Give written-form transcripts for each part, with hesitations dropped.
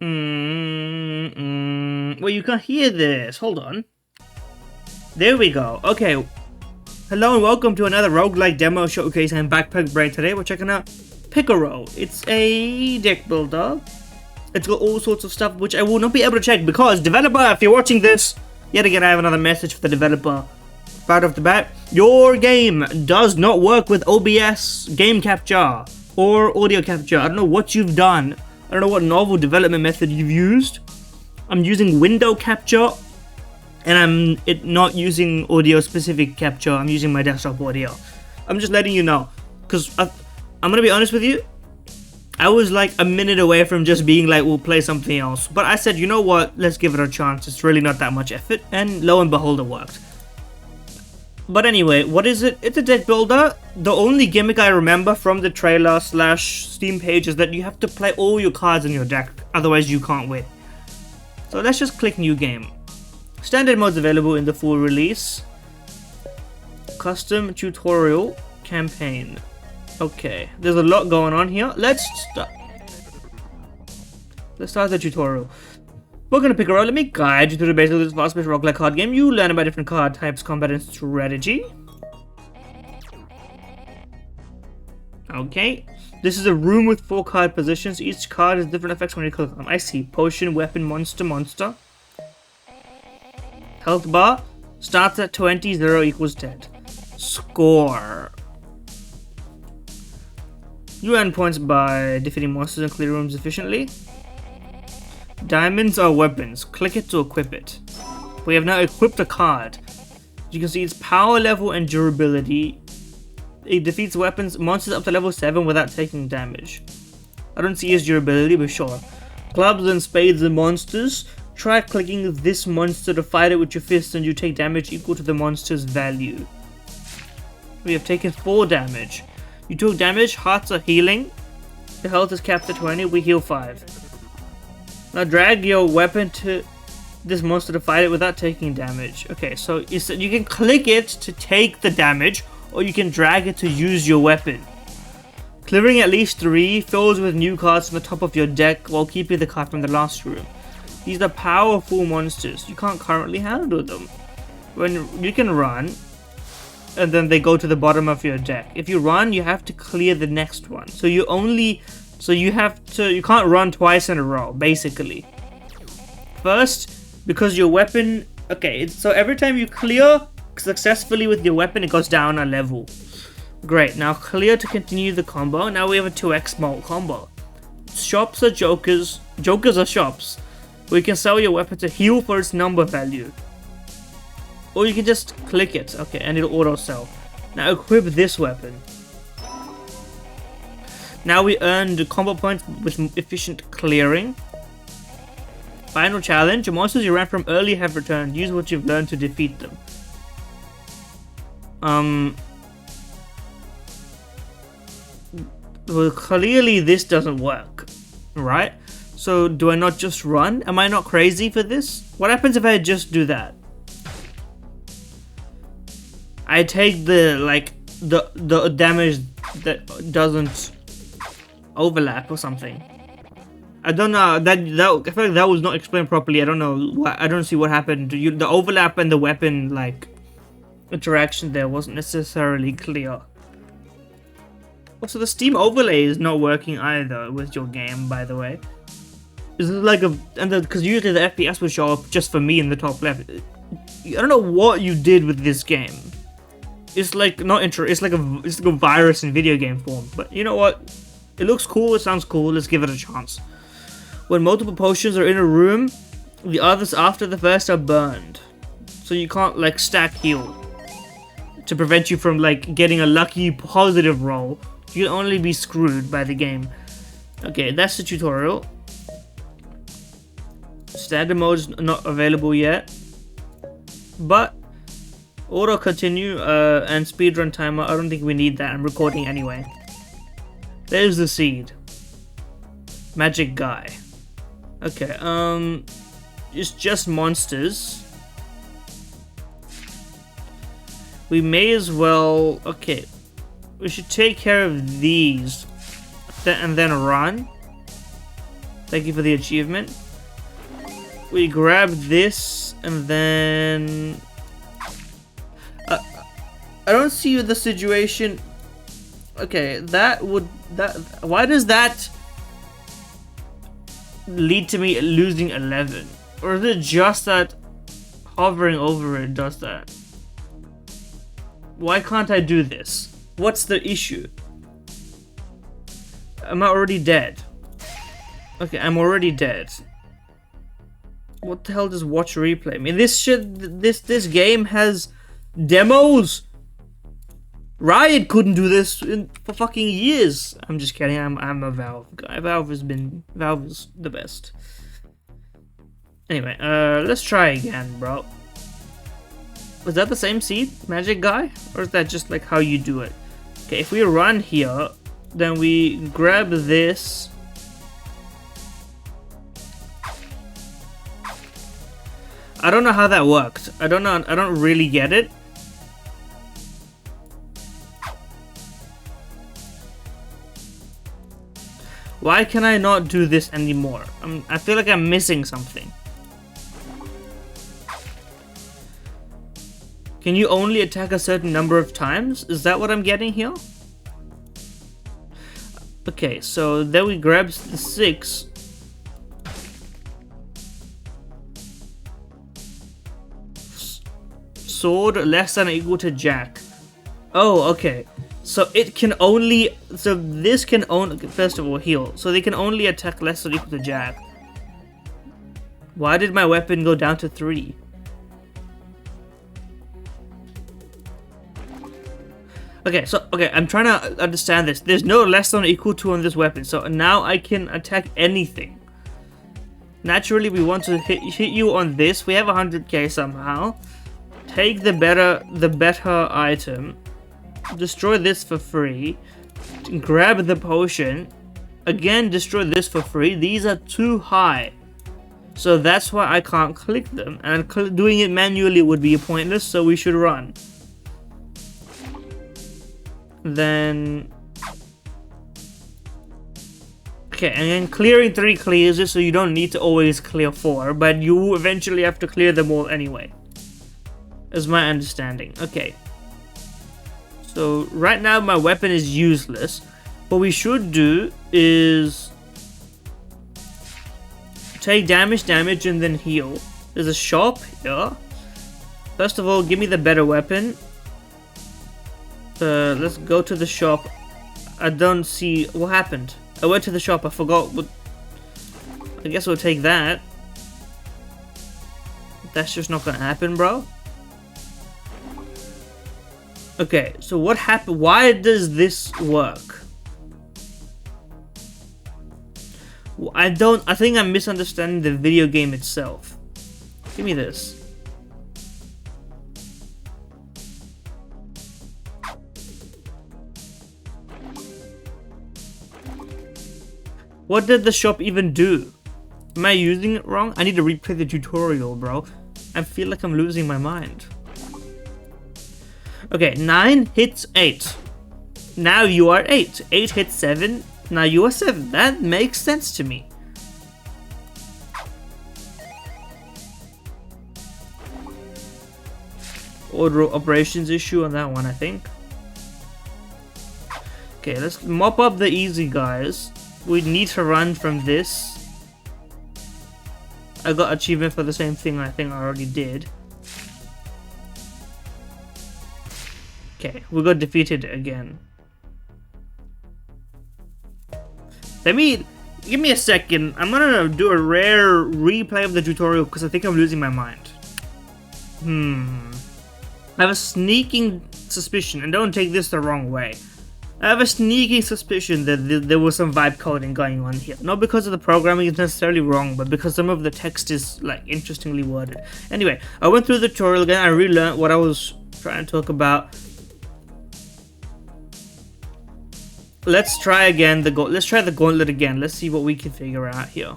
Well, you can't hear this. Hold on. There we go. Okay. Hello and welcome to another roguelike demo showcase and Backpack Brain. Today we're checking out Picaro. It's a deck builder. It's got all sorts of stuff which I will not be able to check because developer, if you're watching this, yet again I have another message for the developer. Right off the bat, your game does not work with OBS game capture or audio capture. I don't know what you've done. I don't know what novel development method you've used. I'm using window capture, and I'm not using audio specific capture. I'm using my desktop audio. I'm just letting you know, because I'm gonna be honest with you. I was like a minute away from just being like, we'll play something else. But I said, you know what? Let's give it a chance. It's really not that much effort, and lo and behold, it worked. But anyway, what is it? It's a deck builder. The only gimmick I remember from the trailer / Steam page is that you have to play all your cards in your deck, otherwise you can't win. So let's just click new game. Standard modes available in the full release. Custom tutorial campaign. Okay, there's a lot going on here. Let's start the tutorial. We're gonna pick a role. Let me guide you through the basics of this fast-paced roguelike card game. You learn about different card types, combat, and strategy. Okay. This is a room with 4 card positions. Each card has different effects when you click on them. I see. Potion, weapon, monster. Health bar. Starts at 20, 0 equals dead. Score. You earn points by defeating monsters and clear rooms efficiently. Diamonds are weapons. Click it to equip it. We have now equipped a card. You can see its power level and durability. It defeats monsters up to level 7 without taking damage. I don't see its durability, but sure. Clubs and spades and monsters. Try clicking this monster to fight it with your fists and you take damage equal to the monster's value. We have taken 4 damage. You took damage, hearts are healing. The health is capped at 20, we heal 5. Now drag your weapon to this monster to fight it without taking damage. Okay, so you can click it to take the damage, or you can drag it to use your weapon. Clearing at least 3 fills with new cards from the top of your deck while keeping the card from the last room. These are powerful monsters. You can't currently handle them. When you can run, and then they go to the bottom of your deck. If you run, you have to clear the next one. So you can't run twice in a row, basically. First, because your weapon, okay, so every time you clear successfully with your weapon, it goes down a level. Great, now clear to continue the combo. Now we have a 2x mult combo. Shops are jokers are shops, where you can sell your weapon to heal for its number value. Or you can just click it, okay, and it'll auto sell. Now equip this weapon. Now we earned combo points with efficient clearing. Final challenge. Monsters you ran from early have returned. Use what you've learned to defeat them. Well, clearly this doesn't work, right? So do I not just run? Am I not crazy for this? What happens if I just do that? I take the damage that doesn't overlap or something. I don't know. That I feel like that was not explained properly. I don't know. I don't see what happened. The overlap and the weapon interaction there wasn't necessarily clear. Also, the Steam overlay is not working either with your game, by the way. Is it because usually the FPS would show up just for me in the top left. I don't know what you did with this game. It's like it's like a virus in video game form. But you know what? It looks cool, it sounds cool, let's give it a chance. When multiple potions are in a room, the others after the first are burned. So you can't stack heal. To prevent you from getting a lucky positive roll. You'll only be screwed by the game. Okay, that's the tutorial. Standard mode is not available yet. But auto continue and speedrun timer, I don't think we need that. I'm recording anyway. There's the seed. Magic guy. Okay, it's just monsters. We may as well, okay, we should take care of these and then run. Thank you for the achievement. We grab this and then... I don't see the situation. Okay, why does that lead to me losing 11? Or is it just that hovering over it does that? Why can't I do this? What's the issue? Am I already dead? Okay, I'm already dead. What the hell does watch replay mean? This game has demos. Riot couldn't do this for fucking years. I'm just kidding. I'm a Valve guy. Valve is the best. Anyway, let's try again, bro. Was that the same seed, magic guy, or is that just like how you do it? Okay, if we run here, then we grab this. I don't know how that worked. I don't really get it. Why can I not do this anymore? I feel like I'm missing something. Can you only attack a certain number of times? Is that what I'm getting here? Okay, so then we grab the 6. Sword less than or equal to jack. Oh, okay. So it can only... So this can only... First of all, heal. So they can only attack less than or equal to jack. Why did my weapon go down to 3? Okay, so... Okay, I'm trying to understand this. There's no less than or equal to on this weapon. So now I can attack anything. Naturally, we want to hit you on this. We have 100k somehow. Take the better item. Destroy this for free. Grab the potion. Again, destroy this for free. These are too high. So that's why I can't click them. And doing it manually would be pointless, so we should run. Then... Okay, and then clearing 3 clears it, so you don't need to always clear 4. But you eventually have to clear them all anyway. Is my understanding. Okay. So right now my weapon is useless. What we should do is take damage and then heal. There's a shop here. First of all, give me the better weapon. Let's go to the shop. I don't see what happened. I went to the shop. I forgot what. I guess we'll take that. That's just not gonna happen, bro. Okay, so what happened? Why does this work? I think I'm misunderstanding the video game itself. Give me this. What did the shop even do? Am I using it wrong? I need to replay the tutorial, bro. I feel like I'm losing my mind. Okay, 9 hits 8. Now you are 8. 8 hits 7. Now you are 7. That makes sense to me. Order operations issue on that one, I think. Okay, let's mop up the easy guys. We need to run from this. I got achievement for the same thing I think I already did. Okay, we got defeated again. Give me a second. I'm gonna do a rare replay of the tutorial because I think I'm losing my mind. I have a sneaking suspicion, and don't take this the wrong way. I have a sneaking suspicion that there was some vibe coding going on here. Not because of the programming is necessarily wrong, but because some of the text is like interestingly worded. Anyway, I went through the tutorial again. I relearned what I was trying to talk about. Let's try again let's try the gauntlet again. Let's see what we can figure out here.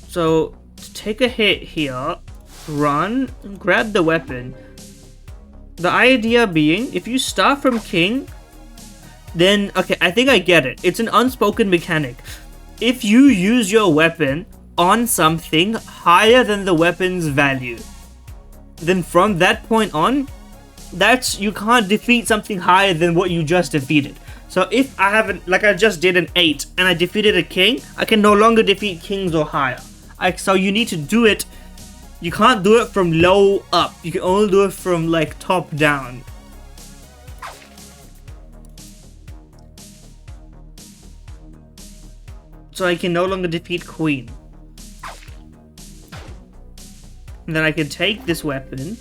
So to take a hit here, run, grab the weapon. The idea being, if you start from king, then okay, I think I get it. It's an unspoken mechanic. If you use your weapon on something higher than the weapon's value, then from that point on, you can't defeat something higher than what you just defeated. So if I haven't, like I just did an 8 and I defeated a king, I can no longer defeat kings or higher. So you need to do it. You can't do it from low up. You can only do it from like top down. So I can no longer defeat queen. And then I can take this weapon.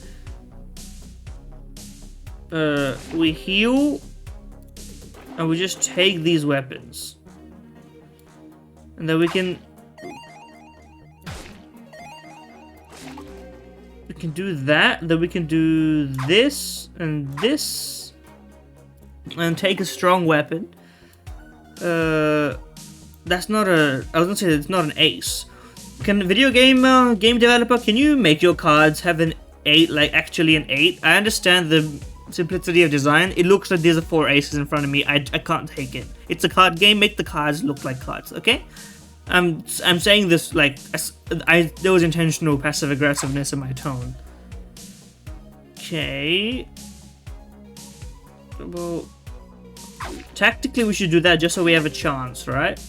We heal. And we just take these weapons. And then we can do that. Then we can do this and this. And take a strong weapon. That's not a... I was gonna say it's not an ace. Can video game developer, can you make your cards have an 8, like actually an 8? I understand the simplicity of design. It looks like there's 4 aces in front of me. I can't take it. It's a card game. Make the cards look like cards, okay? I'm saying this like there was intentional passive aggressiveness in my tone. Okay. Well, tactically we should do that just so we have a chance, right?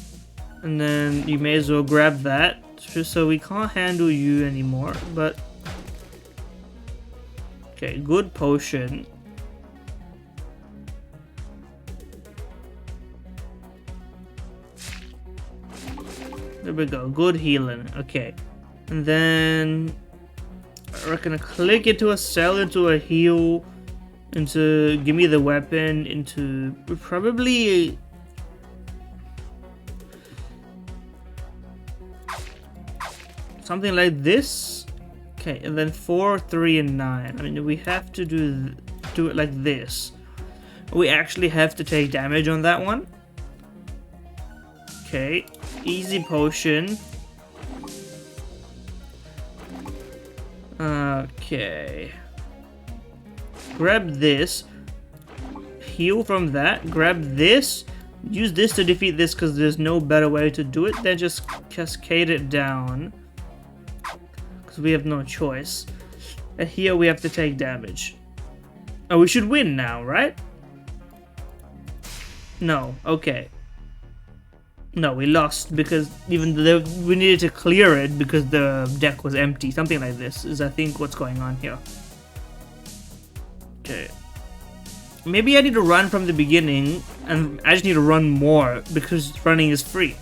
And then you may as well grab that, just so we can't handle you anymore, but... Okay, good potion. There we go, good healing, okay. And then... I reckon a click into a cell, into a heal, into give me the weapon, into probably... something like this. Okay, and then 4, 3, and 9. I mean, we have to do it like this. We actually have to take damage on that one. Okay, easy potion. Okay. Grab this. Heal from that. Grab this. Use this to defeat this because there's no better way to do it. Then just cascade it down. Because we have no choice. And here we have to take damage. Oh, we should win now, right? No, okay. No, we lost because even though we needed to clear it because the deck was empty. Something like this is, I think, what's going on here. Okay. Maybe I need to run from the beginning, and I just need to run more because running is free.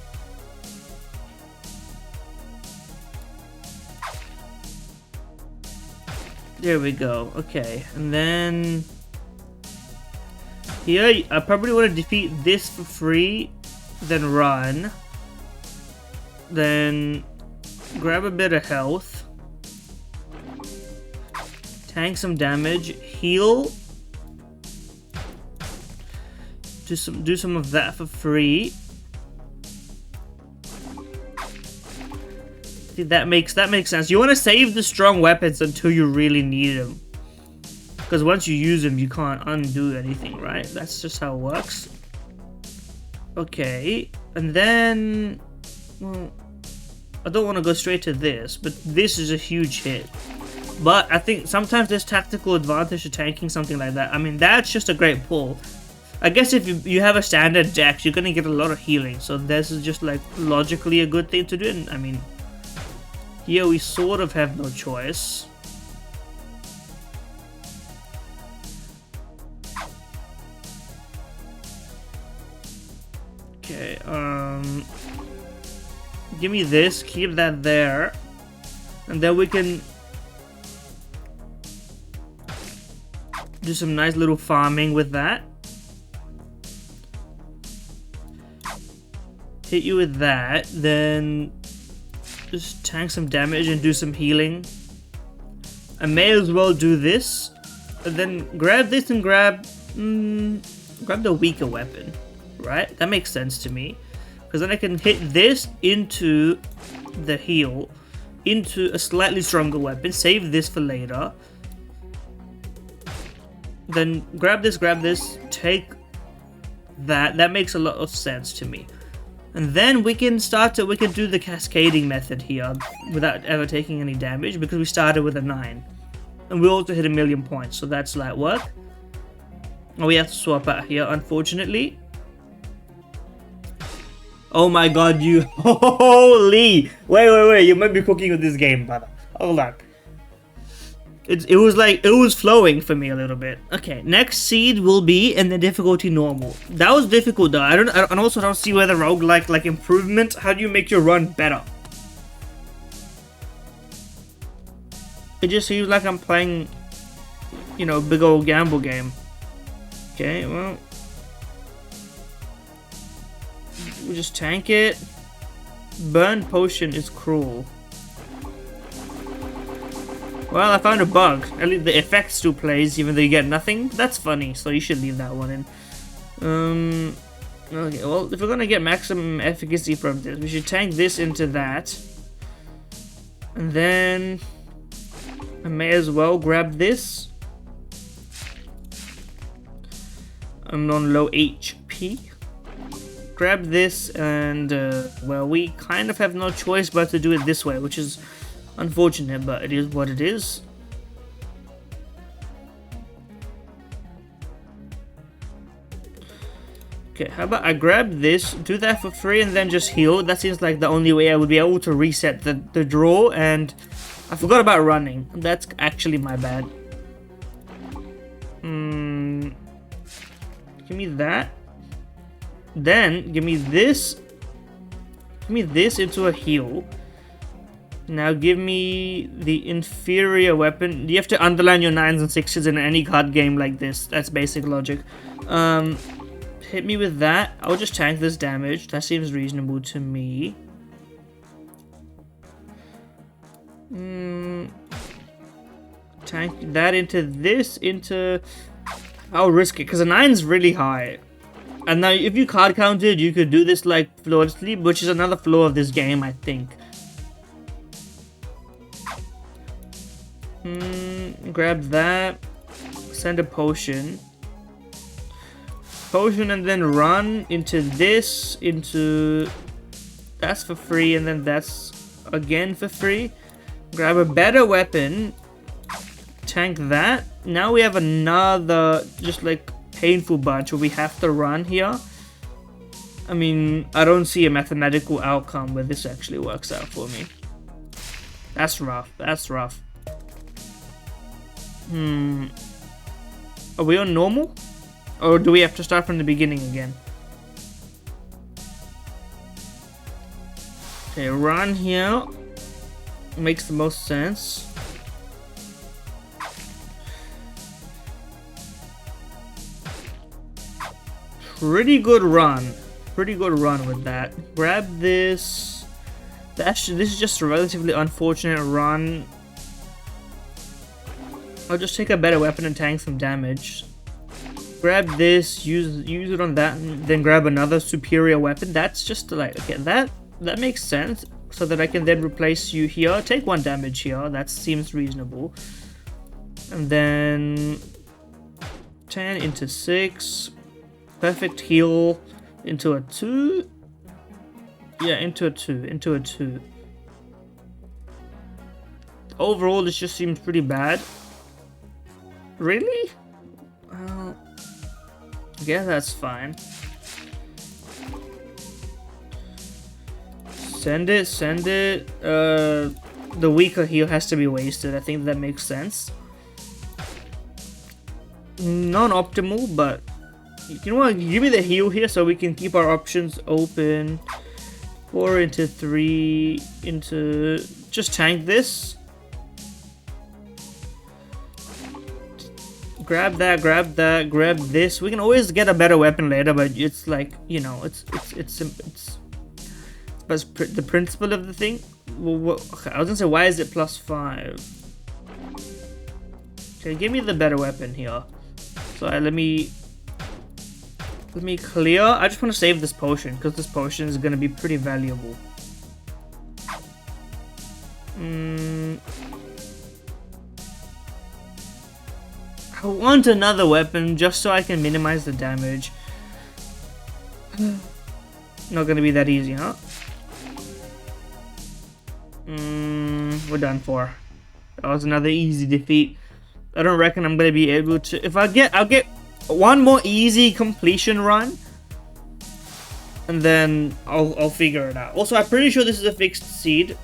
There we go. Okay, and then here I probably want to defeat this for free, then run, then grab a bit of health, tank some damage, heal, do some of that for free. See, that makes sense. You want to save the strong weapons until you really need them, because once you use them, you can't undo anything, right? That's just how it works. Okay, and then, well, I don't want to go straight to this, but this is a huge hit. But I think sometimes there's tactical advantage to tanking something like that. I mean, that's just a great pull. I guess if you have a standard deck, you're gonna get a lot of healing, so this is just like logically a good thing to do. And I mean, here we sort of have no choice. Okay, give me this, keep that there, and then we can do some nice little farming with that. Hit you with that, then just tank some damage and do some healing. I may as well do this, and then grab this and grab the weaker weapon. Right? That makes sense to me. Because then I can hit this into the heal, into a slightly stronger weapon, save this for later. Then grab this, take That makes a lot of sense to me. And then we can do the cascading method here without ever taking any damage because we started with a 9. And we also hit 1,000,000 points, so that's light work. Oh, we have to swap out here, unfortunately. Oh my god, you... Holy! Wait, you might be cooking with this game, brother. Hold on. It was flowing for me a little bit. Okay, next seed will be in the difficulty normal. That was difficult though. I also don't see where the roguelike like improvement. How do you make your run better? It just seems like I'm playing, you know, big old gamble game. Okay, well, we just tank it. Burn potion is cruel. Well, I found a bug. At least the effect still plays, even though you get nothing. That's funny, so you should leave that one in. Okay, well, if we're gonna get maximum efficacy from this, we should tank this into that. And then I may as well grab this. I'm on low HP. Grab this, and well, we kind of have no choice but to do it this way, which is unfortunate, but it is what it is. Okay, how about I grab this, do that for free, and then just heal. That seems like the only way I would be able to reset the draw, and I forgot about running. That's actually my bad. Give me that. Then, give me this. Give me this into a heal. Now give me the inferior weapon. You have to underline your 9s and 6s in any card game like this. That's basic logic. Hit me with that. I'll just tank this damage. That seems reasonable to me. Tank that into this, I'll risk it, because a 9's really high. And now if you card counted, you could do this like flawlessly, which is another flaw of this game, I think. Grab that. Send a potion. Potion and then run into this, into... That's for free, and then that's again for free. Grab a better weapon. Tank that. Now we have another just like painful bunch where we have to run here. I mean, I don't see a mathematical outcome where this actually works out for me. That's rough. That's rough. Are we on normal? Or do we have to start from the beginning again? Okay, run here. Makes the most sense. Pretty good run. Pretty good run with that. Grab this. This is just a relatively unfortunate run. I'll just take a better weapon and tank some damage. Grab this, use it on that, and then grab another superior weapon. That's just like, okay, that makes sense. So that I can then replace you here. Take 1 damage here. That seems reasonable. And then 10 into 6. Perfect heal into a 2. Yeah, into a 2. Overall, this just seems pretty bad. Really? Well, yeah, that's fine. Send it. The weaker heal has to be wasted. I think that makes sense. Non-optimal, but you know what? Give me the heal here so we can keep our options open. 4 into 3 into... Just tank this. Grab that, grab this. We can always get a better weapon later, but it's like, you know, it's the principle of the thing. Well, okay, I was gonna say, why is it +5? Okay, give me the better weapon here. So let me clear. I just want to save this potion because this potion is gonna be pretty valuable. I want another weapon just so I can minimize the damage. Not gonna be that easy, huh? We're done for. That was another easy defeat. I don't reckon I'm gonna be able to. If I'll get one more easy completion run, and then I'll figure it out. Also, I'm pretty sure this is a fixed seed,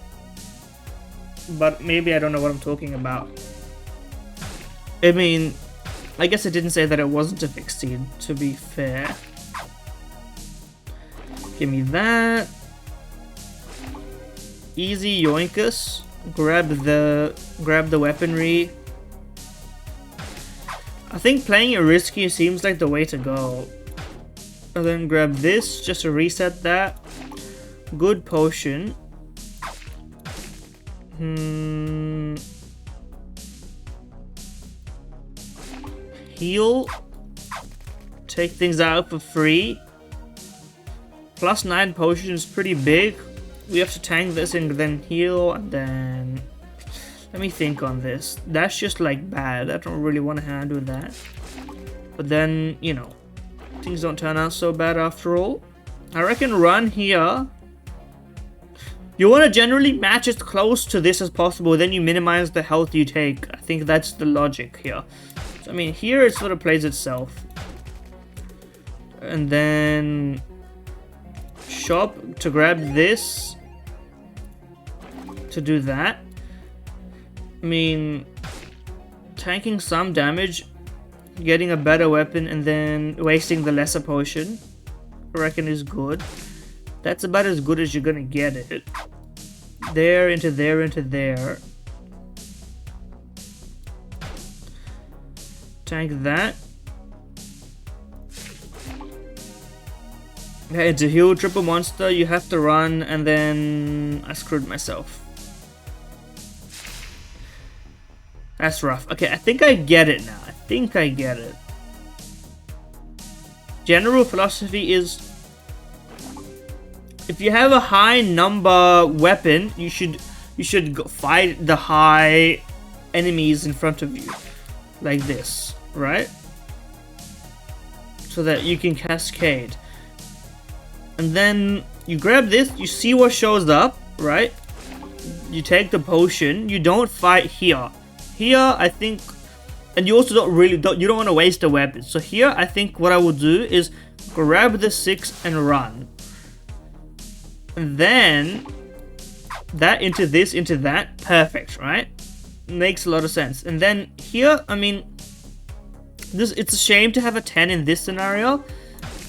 but maybe I don't know what I'm talking about. I mean, I guess it didn't say that it wasn't a fixed seed, to be fair. Give me that. Easy yoinkus. Grab the weaponry. I think playing it risky seems like the way to go. And then grab this just to reset that. Good potion. Heal. Take things out for free. +9 potion is pretty big. We have to tank this and then heal, and then... Let me think on this. That's just like bad. I don't really want to handle that. But then, you know, things don't turn out so bad after all. I reckon run here. You want to generally match as close to this as possible, then you minimize the health you take. I think that's the logic here. So, I mean, here it sort of plays itself. And then... shop to grab this. To do that. I mean, tanking some damage, getting a better weapon, and then wasting the lesser potion, I reckon is good. That's about as good as you're gonna get it. There, into there, into there. Tank that. Okay, to heal triple monster, you have to run, and then I screwed myself. That's rough. Okay, I think I get it now. I think I get it. General philosophy is, if you have a high number weapon, you should go fight the high enemies in front of you, like this, right? So that you can cascade. And then you grab this, you see what shows up, right? You take the potion, you don't fight here. Here, I think, and you also you don't want to waste a weapon. So here, I think what I will do is grab the 6 and run. And then, that into this, into that, perfect, right? Makes a lot of sense. And then here, I mean, it's a shame to have a 10 in this scenario.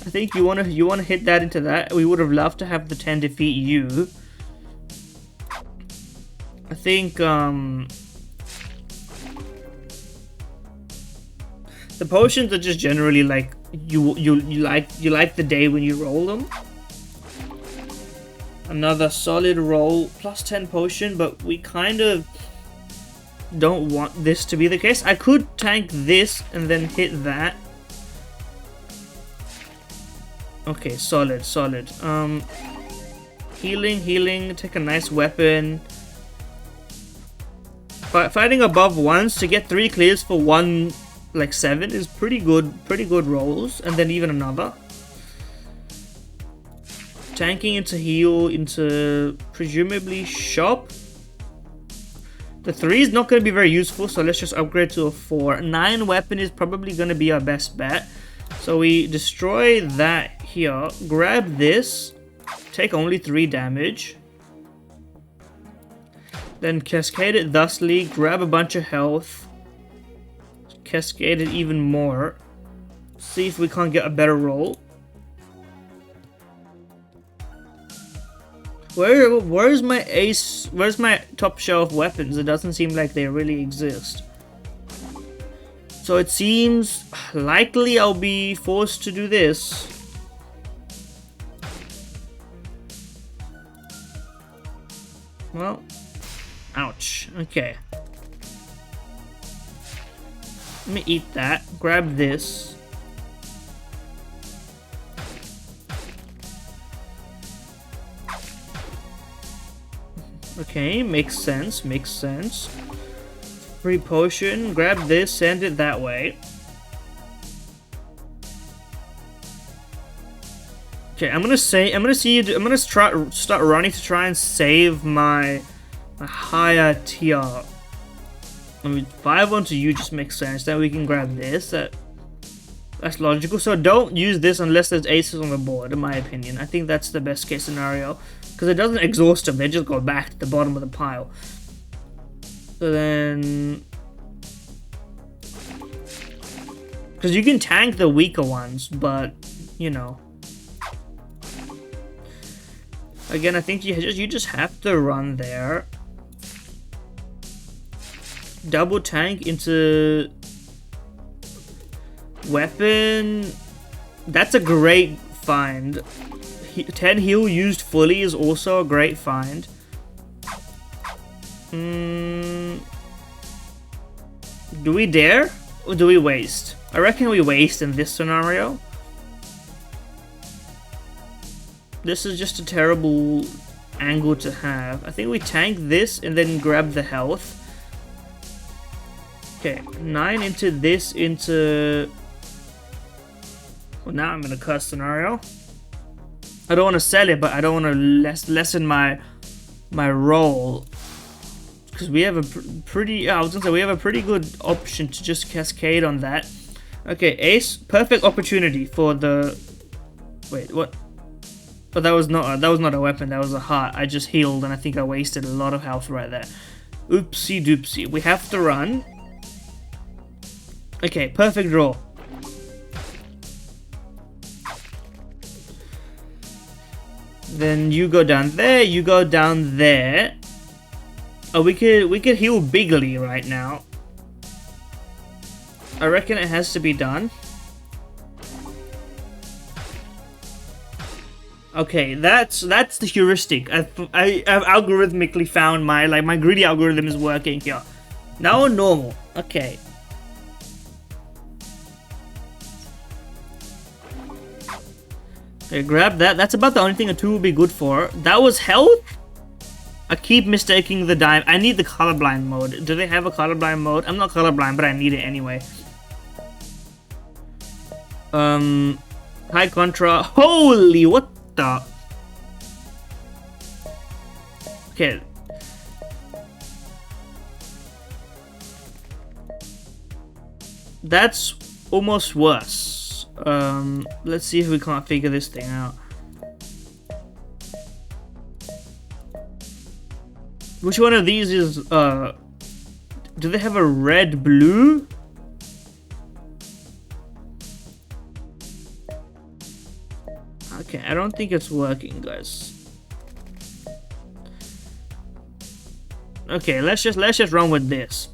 I think you wanna hit that into that. We would have loved to have the 10 defeat you. I think the potions are just generally like you like the day when you roll them. Another solid roll, +10 potion, but we kind of don't want this to be the case. I could tank this and then hit that. Okay, solid. Healing, take a nice weapon. Fighting above once to get 3 clears for 1, like 7 is pretty good rolls, and then even another. Tanking into heal, into presumably shop. The 3 is not going to be very useful, so let's just upgrade to a 4. 9 weapon is probably going to be our best bet. So we destroy that here, grab this, take only 3 damage. Then cascade it thusly, grab a bunch of health. Cascade it even more. See if we can't get a better roll. Where's my ace? Where's my top shelf weapons? It doesn't seem like they really exist. So it seems likely I'll be forced to do this. Well, ouch. Okay. Let me eat that. Grab this. Okay, makes sense. Free potion. Grab this, send it that way. Okay, I'm gonna start running to try and save my higher tier. I mean, 5 onto you just makes sense. Then we can grab this. That's logical. So don't use this unless there's aces on the board, in my opinion. I think that's the best case scenario. Because it doesn't exhaust them, they just go back to the bottom of the pile. So then... Because you can tank the weaker ones, but, you know. Again, I think you just have to run there. Double tank into weapon. That's a great find. 10 heal used fully is also a great find. Do we dare or do we waste? I reckon we waste in this scenario. This is just a terrible angle to have. I think we tank this and then grab the health. Okay, 9 into this into... Well, now I'm in a cuss scenario. I don't want to sell it, but I don't want to lessen my roll. Because we have a pretty... I was going to say, we have a pretty good option to just cascade on that. Okay, ace. Perfect opportunity for the... Wait, what? Oh, that was not a weapon, that was a heart. I just healed and I think I wasted a lot of health right there. Oopsie doopsie. We have to run. Okay, perfect draw. Then you go down there, you go down there. Oh, we could heal bigly right now. I reckon it has to be done. Okay, that's the heuristic. I've algorithmically found my greedy algorithm is working here. Now normal. Okay. Okay, grab that. That's about the only thing a 2 will be good for. That was health? I keep mistaking the dime. I need the colorblind mode. Do they have a colorblind mode? I'm not colorblind, but I need it anyway. High contra. Holy, what the? Okay. That's almost worse. Let's see if we can't figure this thing out. Which one of these is, do they have a red blue? Okay, I don't think it's working, guys. Okay, let's just run with this.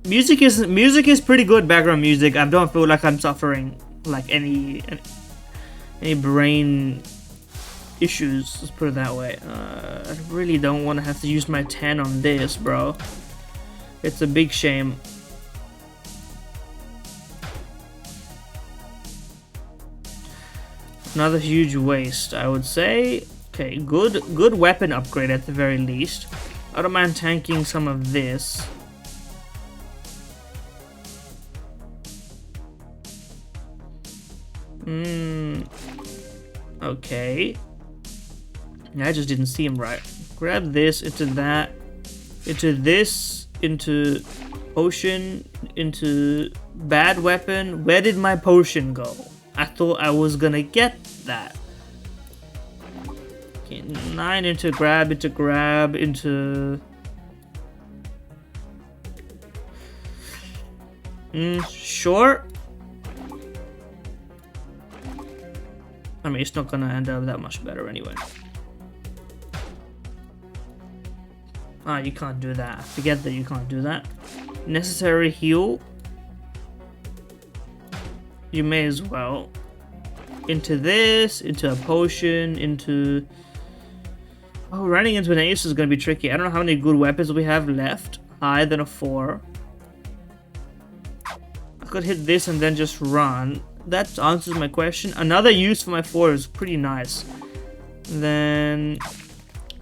Music is pretty good background music. I don't feel like I'm suffering like any brain issues, let's put it that way. I really don't want to have to use my 10 on this, bro. It's a big shame. Another huge waste, I would say. Okay, good weapon upgrade at the very least. I don't mind tanking some of this. Okay. I just didn't see him right. Grab this into that, into this, into potion, into bad weapon. Where did my potion go? I thought I was gonna get that. Okay, 9 into grab, into... Sure. I mean, it's not gonna end up that much better anyway. Ah, you can't do that. Forget that you can't do that. Necessary heal. You may as well. Into this, into a potion, into... Oh, running into an ace is gonna be tricky. I don't know how many good weapons we have left. Higher than a 4. I could hit this and then just run. That answers my question. Another use for my 4 is pretty nice. Then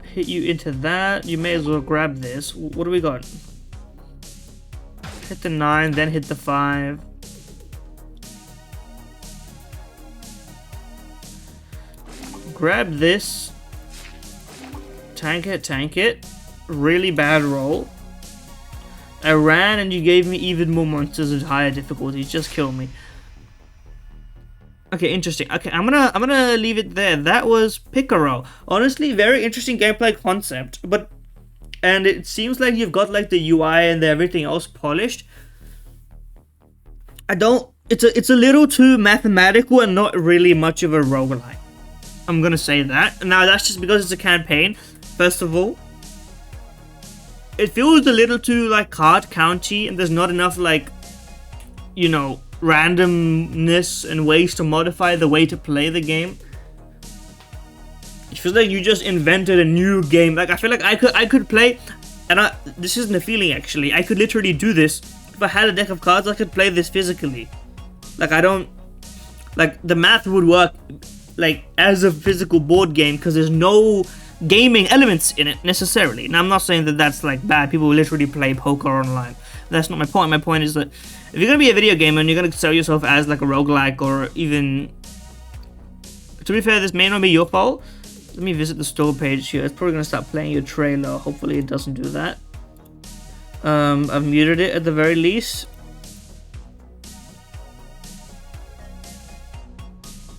hit you into that. You may as well grab this. What do we got? Hit the 9, then hit the 5. grab this. Tank it, tank it. Really bad roll. I ran and you gave me even more monsters at higher difficulties. Just kill me. Okay, interesting. Okay, I'm gonna leave it there. That was Picaro. Honestly, very interesting gameplay concept. And it seems like you've got like the UI and everything else polished. It's a little too mathematical and not really much of a roguelike. I'm gonna say that. Now that's just because it's a campaign. First of all, it feels a little too like card county, and there's not enough like, you know, randomness and ways to modify the way to play the game. It feels like you just invented a new game. Like I feel like I could play, and this isn't a feeling actually. I could literally do this if I had a deck of cards. I could play this physically. Like the math would work like as a physical board game because there's no gaming elements in it necessarily. Now I'm not saying that that's like bad. People literally play poker online. That's not my point. My point is that if you're gonna be a video gamer and you're gonna sell yourself as like a roguelike, or even, to be fair, this may not be your fault. Let me visit the store page here. It's probably gonna start playing your trailer. Hopefully it doesn't do that. I've muted it at the very least.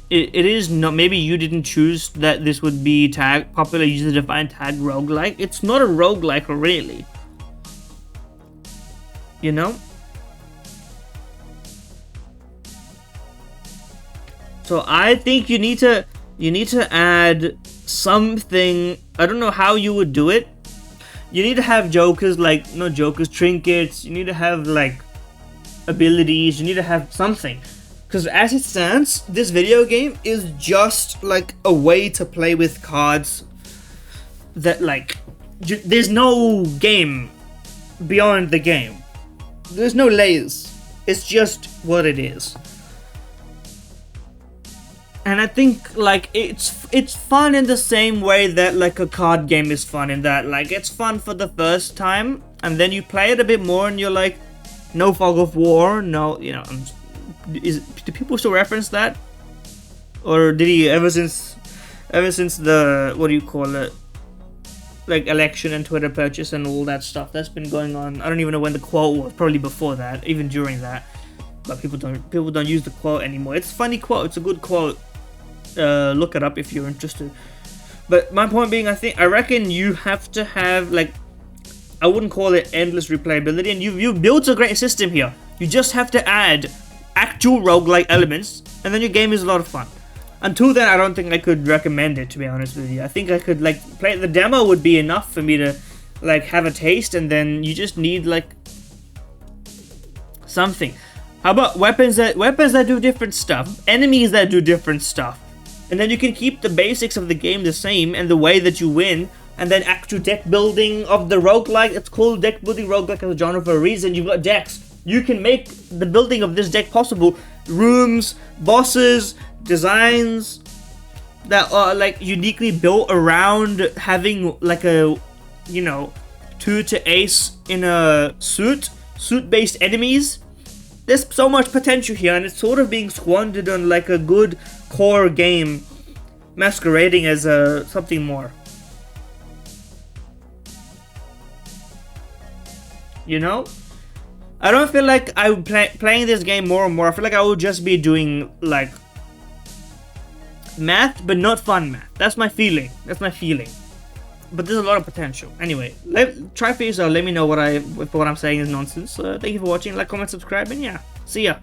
It is not, maybe you didn't choose that this would be tag popular user defined tag roguelike. It's not a roguelike really. You know? So I think you need to add something. I don't know how you would do it. You need to have jokers, like not jokers, trinkets. You need to have like abilities. You need to have something. Because as it stands, this video game is just like a way to play with cards that like, there's no game beyond the game. There's no layers. It's just what it is. And I think like it's fun in the same way that like a card game is fun, in that like it's fun for the first time and then you play it a bit more and you're like, no fog of war, no, you know, do people still reference that? Or did he ever since the, what do you call it, like election and Twitter purchase and all that stuff that's been going on? I don't even know when the quote was, probably before that, even during that. But people don't use the quote anymore. It's a funny quote, it's a good quote. Look it up if you're interested. But my point being, I reckon you have to have like, I wouldn't call it endless replayability, and you've built a great system here. You just have to add actual roguelike elements, and then your game is a lot of fun. Until then, I don't think I could recommend it, to be honest with you. I think I could like play the demo would be enough for me to like have a taste, and then you just need like something. How about weapons that do different stuff, enemies that do different stuff, and then you can keep the basics of the game the same and the way that you win, and then actual deck building of the roguelike. It's called deck building roguelike as a genre for a reason. You've got decks. You can make the building of this deck possible. Rooms, bosses, designs that are like uniquely built around having like a, you know, 2 to ace in a suit-based enemies. There's so much potential here, and it's sort of being squandered on like a good core game masquerading as something more. You know? I don't feel like I would playing this game more and more. I feel like I would just be doing like math, but not fun math. That's my feeling. But there's a lot of potential. Anyway, try for yourself. Let me know if what I'm saying is nonsense. Thank you for watching. Like, comment, subscribe, and yeah, see ya.